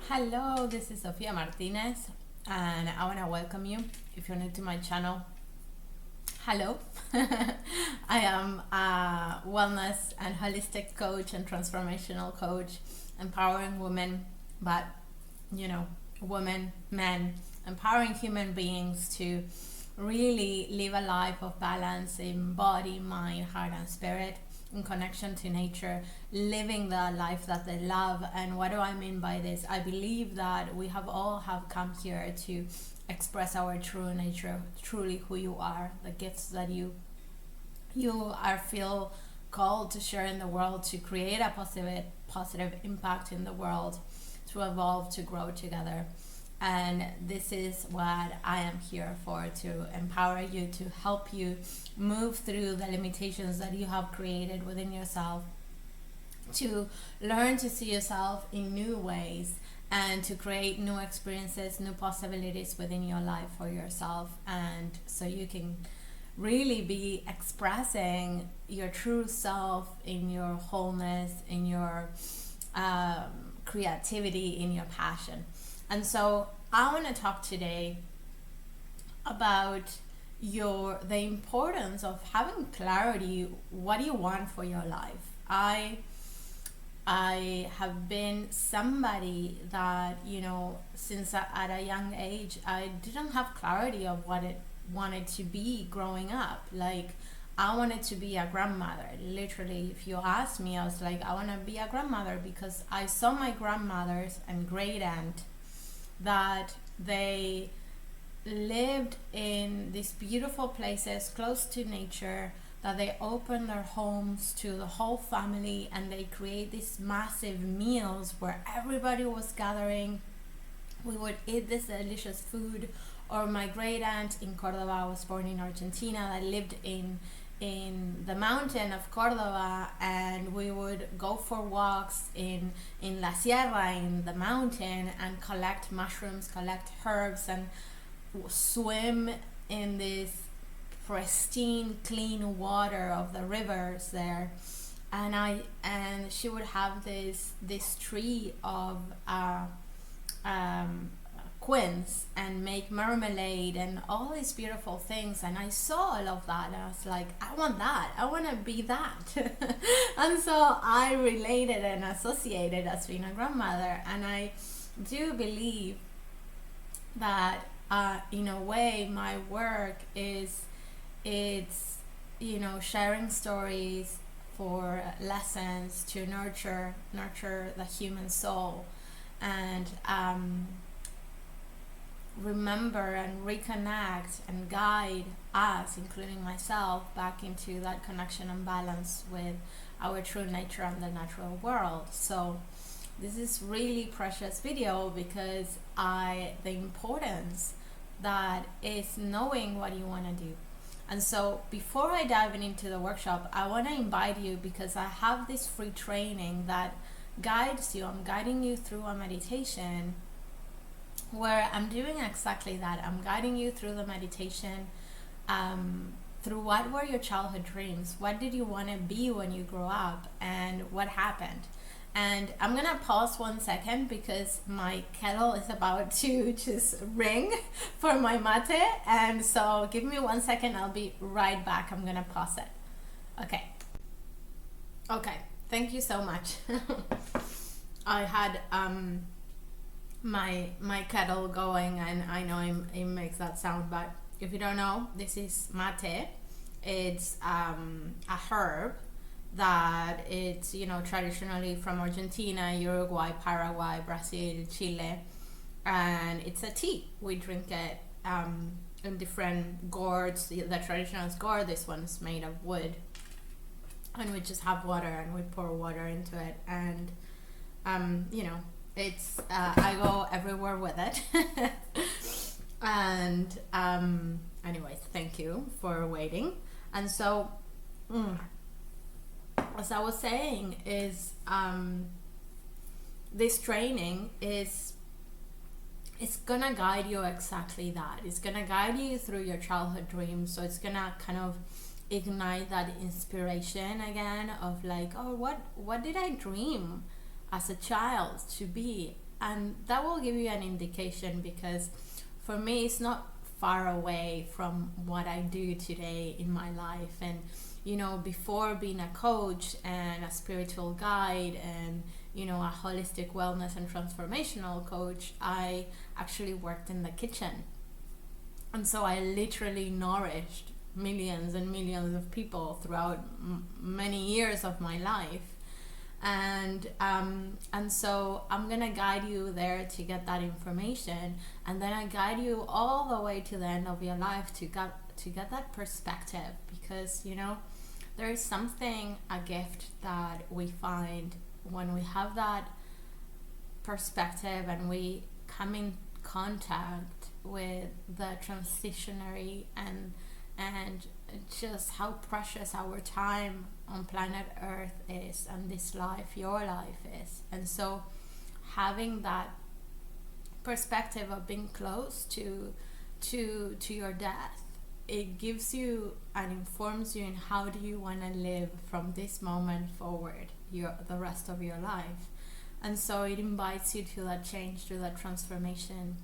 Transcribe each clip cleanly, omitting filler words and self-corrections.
Hello, this is Sofia Martinez, and I want to welcome you if you're new to my channel. Hello, I am a wellness and holistic coach and transformational coach, empowering women, but women, men, empowering human beings to really live a life of balance in body, mind, heart, and spirit, in connection to nature, living the life that they love. And what do I mean by this? I believe that we have come here to express our true nature, truly who you are, the gifts that you are feel called to share in the world, to create a positive impact in the world, to evolve, to grow together. And this is what I am here for, to empower you, to help you move through the limitations that you have created within yourself, to learn to see yourself in new ways, and to create new experiences, new possibilities within your life for yourself, and so you can really be expressing your true self in your wholeness, in your creativity, in your passion. And so I want to talk today about the importance of having clarity. What do you want for your life? I have been somebody that, since at a young age, I didn't have clarity of what it wanted to be growing up. Like, I wanted to be a grandmother. Literally, if you ask me, I was like, I want to be a grandmother, because I saw my grandmothers and great aunt that they lived in these beautiful places close to nature, that they opened their homes to the whole family, and they create these massive meals where everybody was gathering. We would eat this delicious food. Or my great aunt in Cordoba, was born in Argentina, that lived in the mountain of Cordoba, and we would go for walks in La Sierra, in the mountain, and collect mushrooms, collect herbs, and swim in this pristine, clean water of the rivers there. And she would have this tree of quince, and make marmalade and all these beautiful things. And I saw all of that, and I was like, I want that, I want to be that. And so I related and associated as being a grandmother. And I do believe that in a way my work it's sharing stories for lessons to nurture the human soul, and remember and reconnect and guide us, including myself, back into that connection and balance with our true nature and the natural world. So this is really precious video, because the importance that is knowing what you want to do. And so before I dive into the workshop, I want to invite you, because I have this free training that guides you. I'm guiding you through a meditation where I'm doing exactly that. I'm guiding you through the meditation, through what were your childhood dreams, what did you want to be when you grow up, and what happened. And I'm gonna pause 1 second, because my kettle is about to just ring for my mate, and so give me 1 second, I'll be right back. I'm gonna pause it. Okay, thank you so much. I had my kettle going, and I know it makes that sound, but if you don't know, this is mate. It's a herb that it's traditionally from Argentina, Uruguay, Paraguay, Brazil, Chile, and it's a tea. We drink it in different gourds. The traditional gourd, this one is made of wood, and we just have water, and we pour water into it, and it's I go everywhere with it. And anyways, thank you for waiting. And so as I was saying, is this training is gonna guide you exactly that. It's gonna guide you through your childhood dreams. So it's gonna kind of ignite that inspiration again of like, oh, what did I dream as a child to be? And that will give you an indication, because for me it's not far away from what I do today in my life. And before being a coach and a spiritual guide and a holistic wellness and transformational coach, I actually worked in the kitchen. And so I literally nourished millions and millions of people throughout many years of my life. And so I'm gonna guide you there to get that information, and then I guide you all the way to the end of your life to get that perspective, because there is something, a gift that we find when we have that perspective and we come in contact with the transitionary and just how precious our time on planet Earth is, and this life, your life, is. And so having that perspective of being close to your death, it gives you and informs you in how do you want to live from this moment forward the rest of your life. And so it invites you to that change, to that transformation.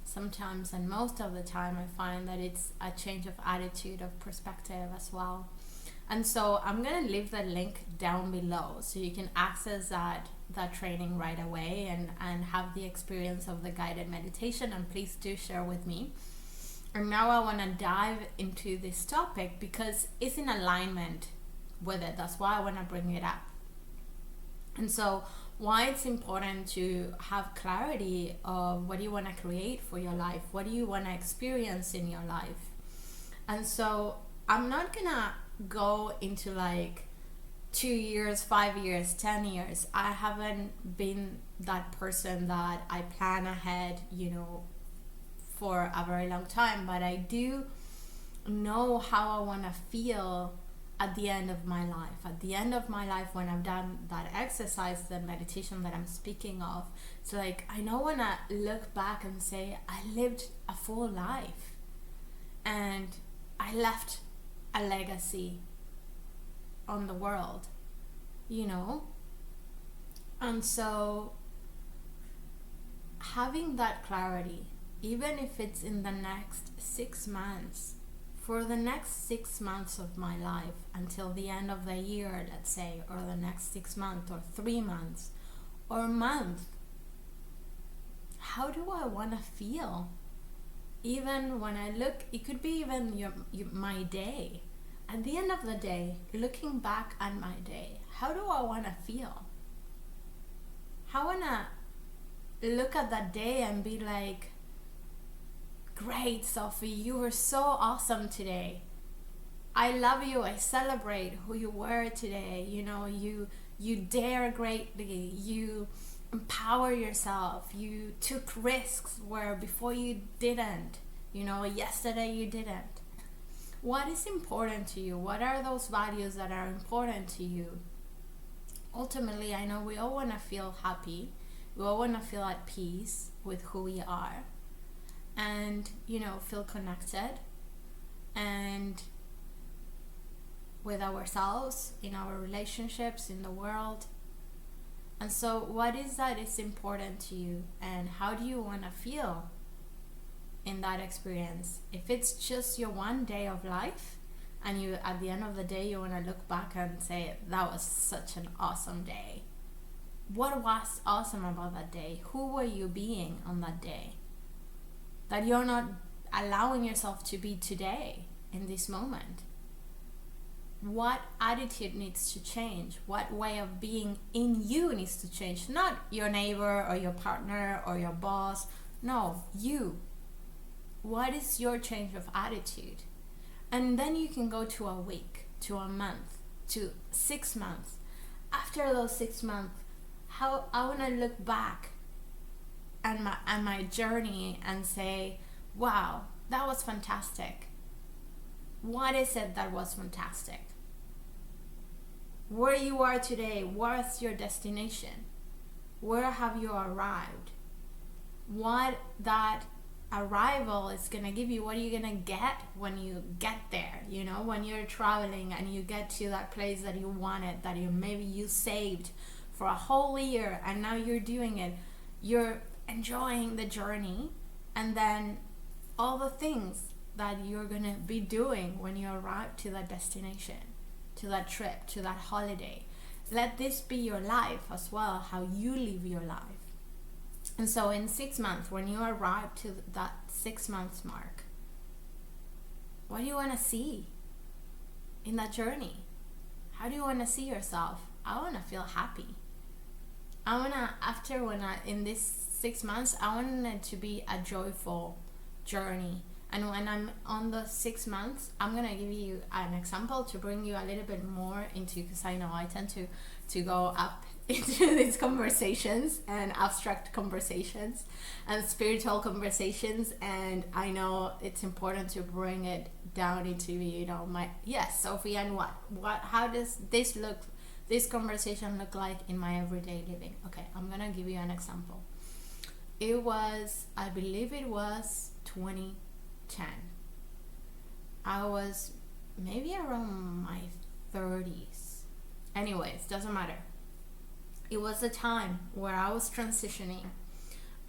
Sometimes, and most of the time, I find that it's a change of attitude, of perspective as well. And so I'm going to leave the link down below so you can access that training right away and have the experience of the guided meditation. And please do share with me. And now I want to dive into this topic because it's in alignment with it. That's why I want to bring it up. And so why it's important to have clarity of what you want to create for your life, what do you want to experience in your life. And so I'm not gonna go into like 2 years, 5 years, 10 years. I haven't been that person that I plan ahead, for a very long time, but I do know how I want to feel at the end of my life. At the end of my life, when I've done that exercise, the meditation that I'm speaking of, it's like I know when I look back and say I lived a full life and I left a legacy on the world, And so having that clarity, even if it's in the next 6 months, for the next 6 months of my life until the end of the year, let's say, or the next 6 months or 3 months or a month, how do I want to feel? Even when I look, it could be even my day. At the end of the day, looking back at my day, how do I want to feel? How I want to look at that day and be like, great, Sophie, you were so awesome today. I love you. I celebrate who you were today. You dare greatly. You empower yourself. You took risks where before you didn't. Yesterday you didn't. What is important to you? What are those values that are important to you? Ultimately, I know we all want to feel happy. We all want to feel at peace with who we are. And feel connected and with ourselves, in our relationships, in the world. And so what is that is important to you, and how do you want to feel in that experience? If it's just your one day of life and you at the end of the day you want to look back and say that was such an awesome day, what was awesome about that day? Who were you being on that day that you're not allowing yourself to be today in this moment? What attitude needs to change? What way of being in you needs to change? Not your neighbor or your partner or your boss. No, you. What is your change of attitude? And then you can go to a week, to a month, to 6 months. After those 6 months, how I want to look back and my journey and say, wow, that was fantastic. What is it that was fantastic? Where you are today, what's your destination? Where have you arrived? What that arrival is going to give you, what are you going to get when you get there? When you're traveling and you get to that place that you wanted, that maybe you saved for a whole year and now you're doing it. you're enjoying the journey, and then all the things that you're gonna be doing when you arrive to that destination, to that trip, to that holiday. Let this be your life as well, how you live your life. And so in 6 months, when you arrive to that 6 months mark, what do you want to see in that journey? How do you want to see yourself? I want to feel happy. I want to, in this 6 months, I want it to be a joyful journey. And when I'm on the 6 months, I'm going to give you an example to bring you a little bit more into, because I know I tend to go up into these conversations and abstract conversations and spiritual conversations, and I know it's important to bring it down into, yes, Sophia, and how does this conversation look like in my everyday living? Okay, I'm going to give you an example. I believe it was 2010. I was maybe around my 30s. Anyways, doesn't matter. It was a time where I was transitioning.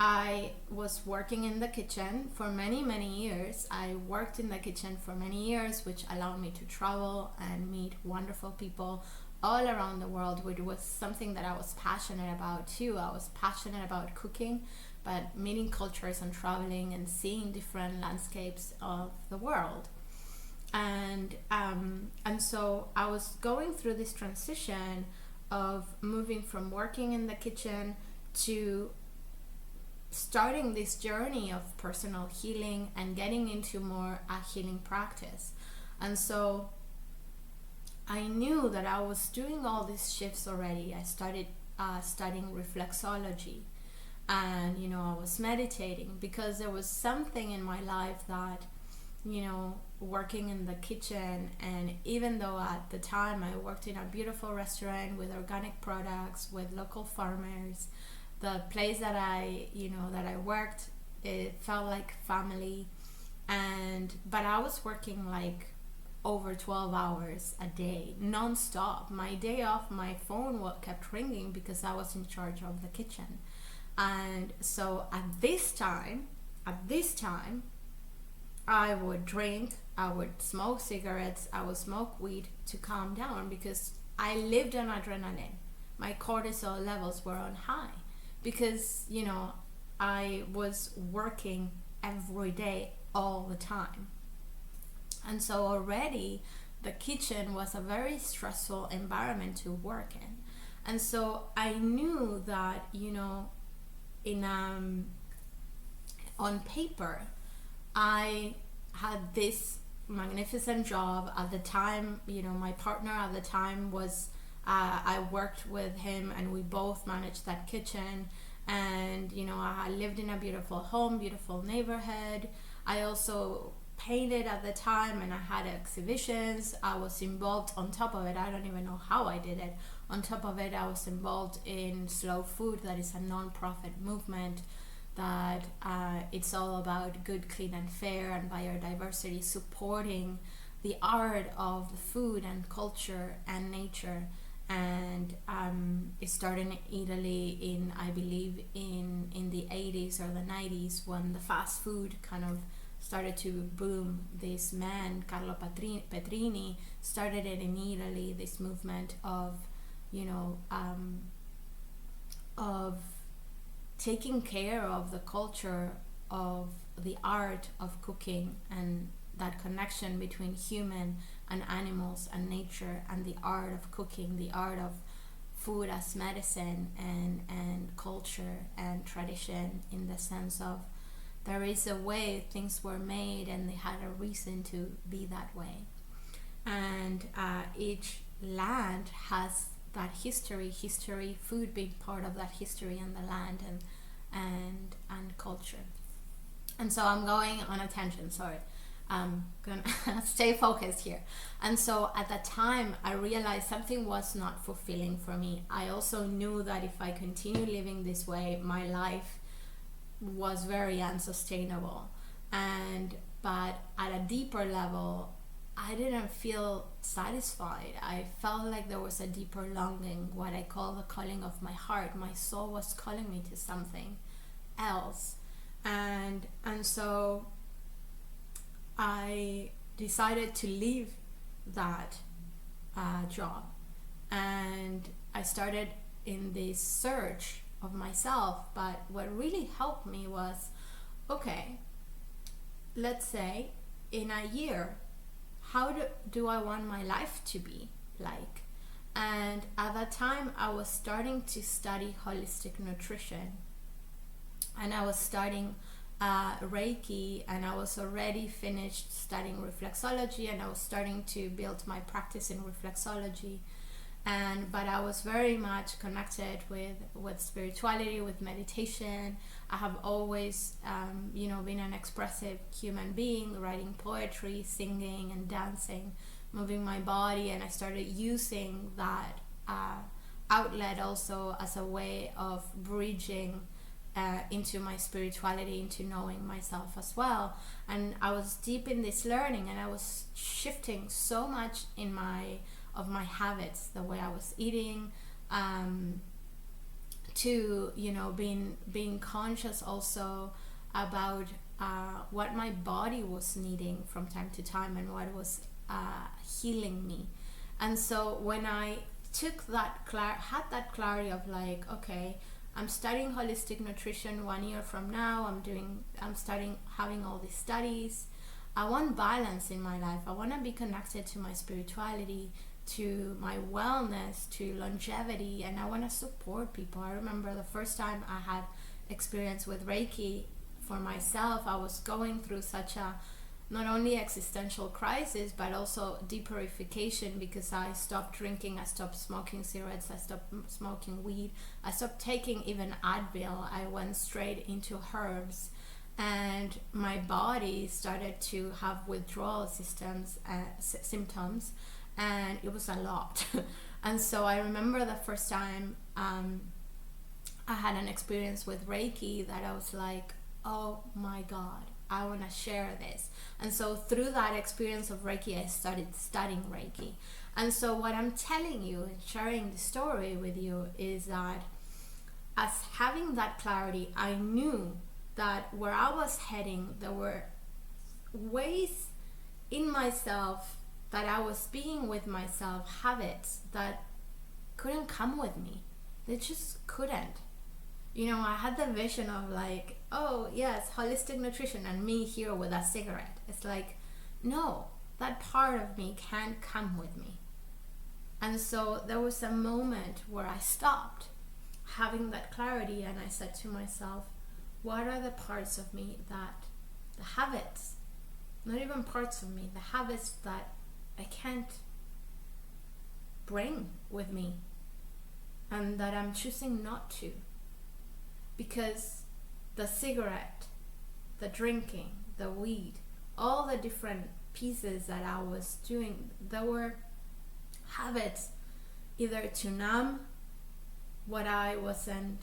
I was working in the kitchen for many, many years. I worked in the kitchen for many years, which allowed me to travel and meet wonderful people all around the world, which was something that I was passionate about too. I was passionate about cooking, but meeting cultures and traveling and seeing different landscapes of the world. And so I was going through this transition of moving from working in the kitchen to starting this journey of personal healing and getting into more a healing practice. And so I knew that I was doing all these shifts already. I started studying reflexology, and I was meditating, because there was something in my life that, working in the kitchen, and even though at the time I worked in a beautiful restaurant with organic products, with local farmers, the place that I worked, it felt like family, but I was working like over 12 hours a day, non-stop. My day off, my phone kept ringing because I was in charge of the kitchen. And so at this time, I would drink, I would smoke cigarettes, I would smoke weed to calm down, because I lived on adrenaline. My cortisol levels were on high because, I was working every day all the time. And so already the kitchen was a very stressful environment to work in. And so I knew that, on paper, I had this magnificent job at the time. My partner at the time was, I worked with him, and we both managed that kitchen. And, I lived in a beautiful home, beautiful neighborhood. I also painted at the time, and I had exhibitions. I was involved on top of it. I don't even know how I did it. On top of it, I was involved in Slow Food, that is a non-profit movement that it's all about good, clean, and fair, and biodiversity, supporting the art of the food and culture and nature. And it started in Italy I believe in the 80s or the 90s, when the fast food kind of started to boom. This man, Carlo Petrini, started it in Italy, this movement of taking care of the culture, of the art of cooking, and that connection between human and animals and nature, and the art of cooking, the art of food as medicine, and culture and tradition, in the sense of there is a way things were made and they had a reason to be that way. And each land has that history, food being part of that history, and the land and culture. And so I'm going on a tangent, sorry. I'm gonna stay focused here. And so at that time, I realized something was not fulfilling for me. I also knew that if I continue living this way, my life was very unsustainable. But at a deeper level, I didn't feel satisfied. I felt like there was a deeper longing, what I call the calling of my heart. My soul was calling me to something else. And so I decided to leave that job, and I started in this search of myself. But what really helped me was, okay, let's say in a year, how do I want my life to be like? And at that time I was starting to study holistic nutrition, and I was starting Reiki, and I was already finished studying reflexology, and I was starting to build my practice in reflexology. But I was very much connected with spirituality, with meditation. I have always been an expressive human being, writing poetry, singing and dancing, moving my body, and I started using that outlet also as a way of bridging into my spirituality, into knowing myself as well. And I was deep in this learning, and I was shifting so much of my habits, the way I was eating, to being conscious also about what my body was needing from time to time, and what was healing me. And so when I took had that clarity of like, okay, I'm studying holistic nutrition 1 year from now, I'm starting having all these studies. I want balance in my life. I want to be connected to my spirituality, to my wellness, to longevity, and I want to support people. I remember the first time I had experience with Reiki for myself, I was going through such a not only existential crisis, but also depurification, because I stopped drinking, I stopped smoking cigarettes, I stopped smoking weed, I stopped taking even Advil. I went straight into herbs, and my body started to have withdrawal symptoms, and it was a lot. And so I remember the first time I had an experience with Reiki that I was like, oh my God, I want to share this. And so through that experience of Reiki, I started studying Reiki. And so what I'm telling you and sharing the story with you is that as having that clarity, I knew that where I was heading, there were ways in myself that I was being with myself, habits that couldn't come with me. They just couldn't. I had the vision of like, oh yes, holistic nutrition, and me here with a cigarette. It's like, no, that part of me can't come with me. And so there was a moment where I stopped having that clarity, and I said to myself, what are the parts of me that, the habits, not even parts of me, the habits that I can't bring with me, and that I'm choosing not to? Because the cigarette, the drinking, the weed, all the different pieces that I was doing, there were habits either to numb what I wasn't,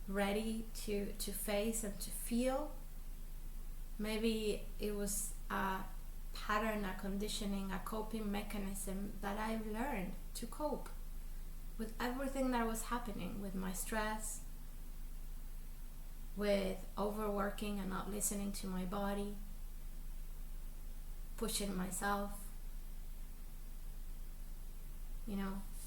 ready to face and to feel. Maybe it was a pattern, a conditioning, a coping mechanism that I've learned to cope with everything that was happening, with my stress, with overworking and not listening to my body, pushing myself.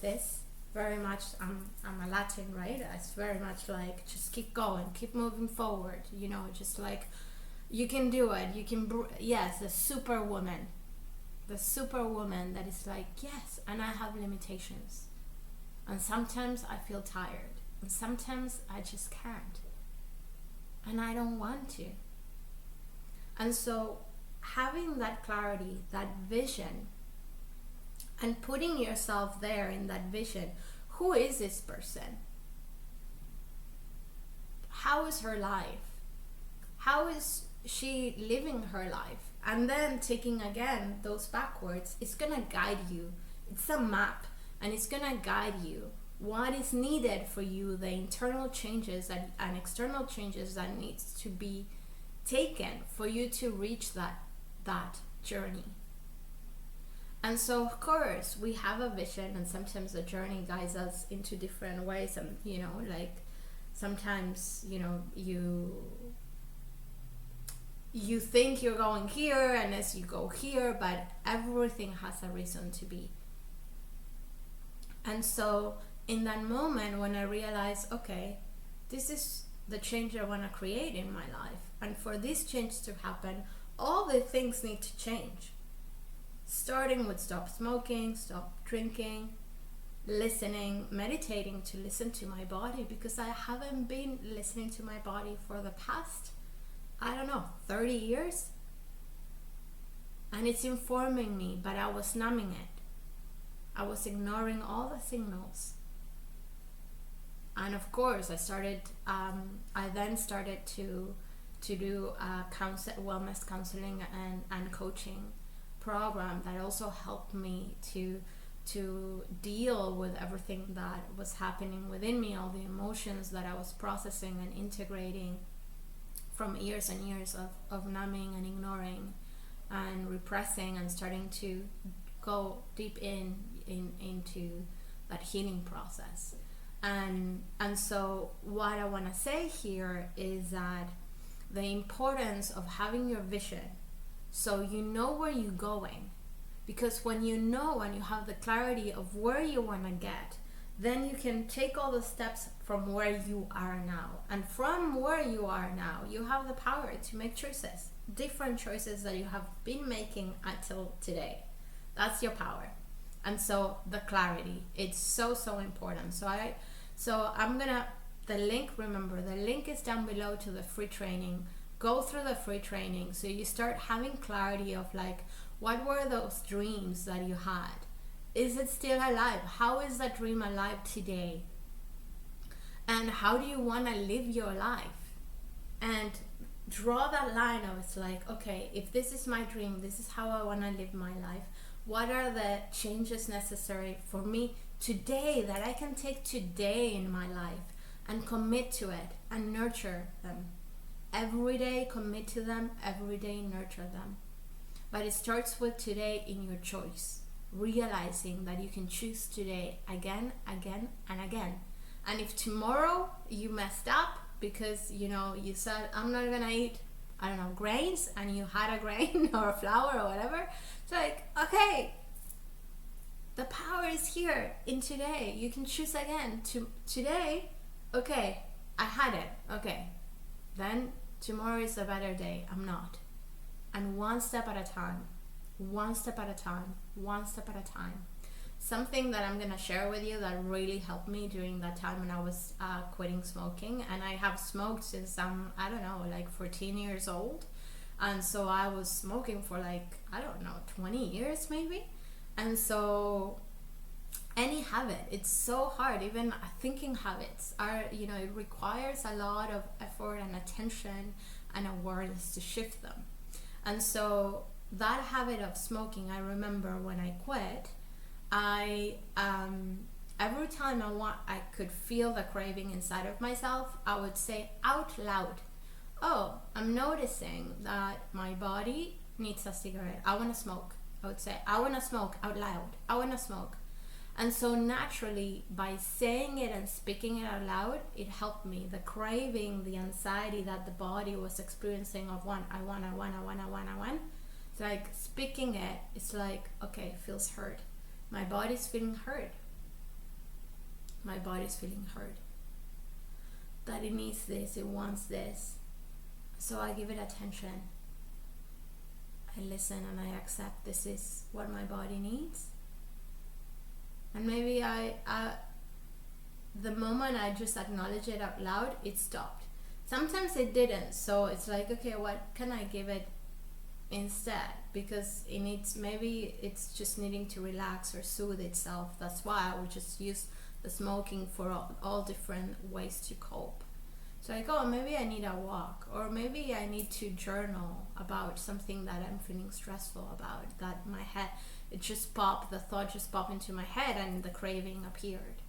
This very much, I'm a Latin, right? It's very much like, just keep going, keep moving forward, just like, you can do it, you can, yes, the superwoman that is like, yes, and I have limitations, and sometimes I feel tired, and sometimes I just can't, and I don't want to. And so having that clarity, that vision, and putting yourself there in that vision, who is this person? How is her life? How is she living her life? And then taking again those backwards, it's gonna guide you. It's a map, and it's gonna guide you what is needed for you, the internal changes and external changes that needs to be taken for you to reach that journey. And so of course we have a vision, and sometimes the journey guides us into different ways. And like sometimes you think you're going here, and as you go here, but everything has a reason to be. And so in that moment when I realized, okay, this is the change I want to create in my life, and for this change to happen, all the things need to change, starting with stop smoking, stop drinking, listening, meditating to listen to my body, because I haven't been listening to my body for the past, 30 years, and it's informing me, but I was numbing it. I was ignoring all the signals. And of course I then started to do wellness counseling and coaching program that also helped me to deal with everything that was happening within me, all the emotions that I was processing and integrating from years and years of numbing and ignoring and repressing, and starting to go deep into that healing process. And so what I want to say here is that the importance of having your vision, so you know where you're going, because when you know and you have the clarity of where you want to get, then you can take all the steps from where you are now. And from where you are now, you have the power to make choices, different choices that you have been making until today. That's your power. And so the clarity, it's so important. So I'm gonna, the link is down below to the free training. Go through the free training so you start having clarity of like, what were those dreams that you had? Is it still alive? How is that dream alive today? And how do you want to live your life? And draw that line of, it's like, okay, if this is my dream, this is how I want to live my life. What are the changes necessary for me today that I can take today in my life and commit to it and nurture them? Every day commit to them, every day nurture them. But it starts with today in your choice, realizing that you can choose today again, again, and again. And if tomorrow you messed up because you said, I'm not gonna eat grains, and you had a grain or a flour or whatever, it's like, okay, the power is here in today. You can choose again. Today, okay, I had it, okay, then tomorrow is a better day. I'm not. And one step at a time, one step at a time, one step at a time. Something that I'm going to share with you that really helped me during that time when I was quitting smoking. And I have smoked since I'm, 14 years old. And so I was smoking for 20 years maybe. And so any habit, it's so hard. Even thinking habits are, it requires a lot of effort and attention and awareness to shift them. And so that habit of smoking, I remember when I quit, every time I could feel the craving inside of myself, I would say out loud, oh, I'm noticing that my body needs a cigarette. I want to smoke. I would say, I want to smoke out loud. I want to smoke. And so naturally, by saying it and speaking it out loud, it helped me. The craving, the anxiety that the body was experiencing of I want. It's like speaking it, it's like, okay, it feels hurt. My body's feeling hurt. My body's feeling hurt. That it needs this, it wants this. So I give it attention. I listen and I accept this is what my body needs. And maybe the moment I just acknowledge it out loud, it stopped. Sometimes it didn't, so it's like, okay, what can I give it instead? Because maybe it's just needing to relax or soothe itself. That's why I would just use the smoking for all different ways to cope. So I go, maybe I need a walk, or maybe I need to journal about something that I'm feeling stressful about, that my head, the thought just popped into my head and the craving appeared.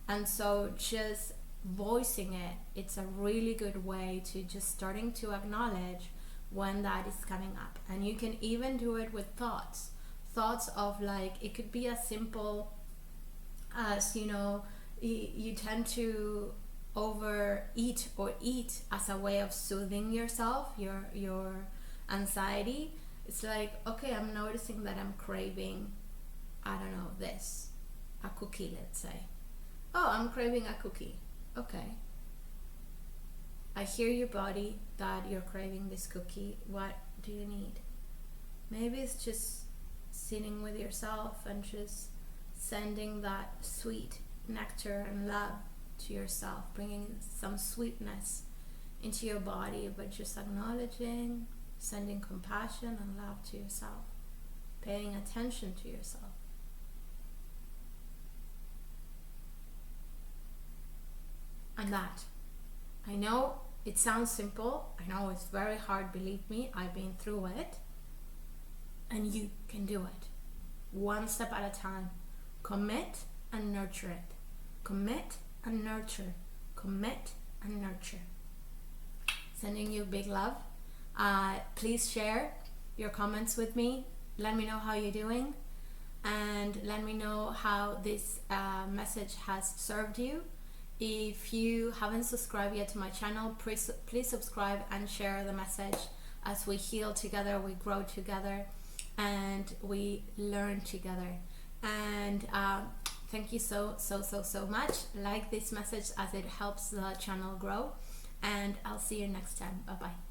And so just voicing it, it's a really good way to just starting to acknowledge when that is coming up. And you can even do it with thoughts thoughts of like, it could be as simple as, you know, you tend to overeat or eat as a way of soothing yourself, your anxiety. It's like, okay, I'm noticing that I'm craving, I don't know, this, a cookie, let's say. Oh, I'm craving a cookie. Okay, I hear your body that you're craving this cookie. What do you need? Maybe it's just sitting with yourself and just sending that sweet nectar and love to yourself, bringing some sweetness into your body, but just acknowledging, sending compassion and love to yourself, paying attention to yourself. And that, I know it sounds simple, I know it's very hard, believe me, I've been through it, and you can do it. One step at a time. Commit and nurture it. Commit and nurture. Commit and nurture. Sending you big love. Please share your comments with me. Let me know how you're doing, and let me know how this message has served you. If you haven't subscribed yet to my channel, please subscribe and share the message. As we heal together, we grow together, and we learn together. And thank you so much. Like this message as it helps the channel grow, and I'll see you next time. Bye bye.